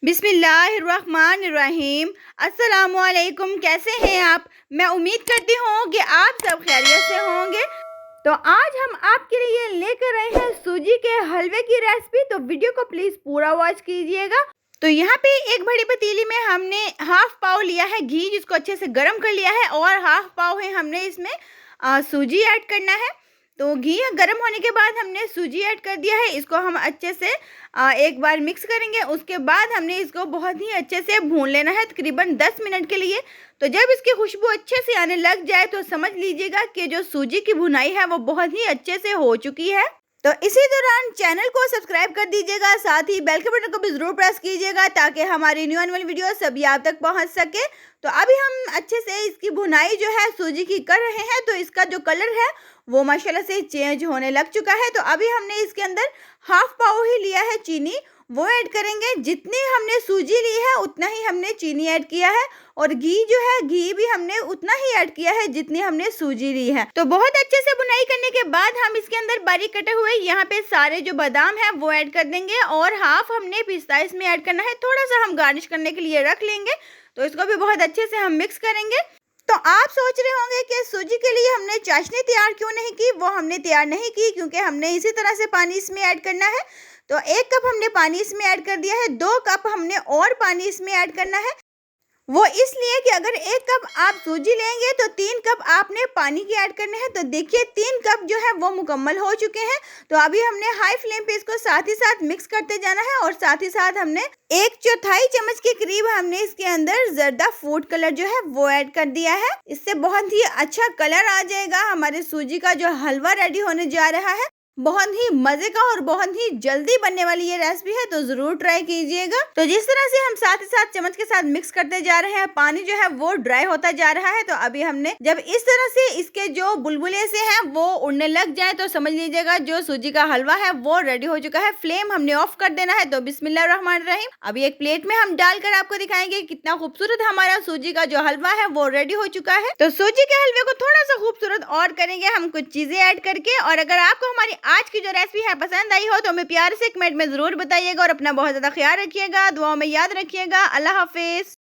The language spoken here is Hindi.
बिस्मिल्लाहिर्रहमानिर्रहीम। अस्सलामुअलैकुम। कैसे हैं आप? मैं उम्मीद करती हूँ कि आप सब खैरियत से होंगे। तो आज हम आपके लिए लेकर आए हैं सूजी के हलवे की रेसिपी। तो वीडियो को प्लीज़ पूरा वॉच कीजिएगा। तो यहाँ पे एक बड़ी पतीली में हमने हाफ पाव लिया है घी, जिसको अच्छे से गर्म कर लिया है, और हाफ पाव है हमने इसमें सूजी ऐड करना है। तो घी गर्म होने के बाद हमने सूजी ऐड कर दिया है। इसको हम अच्छे से एक बार मिक्स करेंगे। उसके बाद हमने इसको बहुत ही अच्छे से भून लेना है, तकरीबन 10 मिनट के लिए। तो जब इसकी खुशबू अच्छे से आने लग जाए तो समझ लीजिएगा कि जो सूजी की भुनाई है वो बहुत ही अच्छे से हो चुकी है। तो इसी दौरान चैनल को सब्सक्राइब कर दीजिएगा, साथ ही बेल के बटन को भी ज़रूर प्रेस कीजिएगा ताकि हमारी न्यू आने वाली वीडियो सभी आप तक पहुंच सके। तो अभी हम अच्छे से इसकी भुनाई जो है सूजी की कर रहे हैं। तो इसका जो कलर है वो माशाल्लाह से चेंज होने लग चुका है। तो अभी हमने इसके अंदर हाफ पाव ही लिया है चीनी, वो ऐड करेंगे। जितनी हमने सूजी ली है उतना ही हमने चीनी ऐड किया है, और घी जो है घी भी हमने उतना ही ऐड किया है जितनी हमने सूजी ली है। तो बहुत अच्छे से बुनाई करने के बाद हम इसके अंदर बारीक कटे हुए यहाँ पे सारे जो बादाम है वो ऐड कर देंगे, और हाफ हमने पिस्ता इसमें ऐड करना है। थोड़ा सा हम गार्निश करने के लिए रख लेंगे। तो इसको भी बहुत अच्छे से हम मिक्स करेंगे। तो आप सोच रहे होंगे कि सूजी के लिए हमने चाशनी तैयार क्यों नहीं की। वो हमने तैयार नहीं की क्योंकि हमने इसी तरह से पानी इसमें ऐड करना है। तो 1 कप हमने पानी इसमें ऐड कर दिया है, 2 कप हमने और पानी इसमें ऐड करना है। वो इसलिए कि अगर 1 कप आप सूजी लेंगे तो 3 कप आपने पानी के ऐड करने हैं। तो देखिए 3 कप जो है वो मुकम्मल हो चुके हैं। तो अभी हमने हाई फ्लेम पे इसको साथ ही साथ मिक्स करते जाना है, और साथ ही साथ हमने 1/4 चम्मच के करीब हमने इसके अंदर जर्दा फूड कलर जो है वो ऐड कर दिया है। इससे बहुत ही अच्छा कलर आ जाएगा। हमारे सूजी का जो हलवा रेडी होने जा रहा है, बहुत ही मजे का और बहुत ही जल्दी बनने वाली ये रेसिपी है। तो जरूर ट्राई कीजिएगा। तो जिस तरह से हम साथ ही साथ चम्मच के साथ मिक्स करते जा रहे हैं, पानी जो है वो ड्राई होता जा रहा है। तो अभी हमने जब इस तरह से इसके जो बुलबुले से हैं वो उड़ने लग जाए तो समझ लीजिएगा जो सूजी का हलवा है वो रेडी हो चुका है। फ्लेम हमने ऑफ कर देना है। तो बिस्मिल्लाहिर्रहमानिर्रहीम। अभी एक प्लेट में हम डालकर आपको दिखाएंगे कितना खूबसूरत हमारा सूजी का जो हलवा है वो रेडी हो चुका है। तो सूजी के हलवे को थोड़ा सा खूबसूरत और करेंगे हम कुछ चीजें ऐड करके। और अगर आपको हमारी आज की जो रेसिपी है पसंद आई हो तो हमें प्यार से कमेंट में जरूर बताइएगा, और अपना बहुत ज्यादा ख्याल रखिएगा, दुआओं में याद रखिएगा। अल्लाह हाफिज।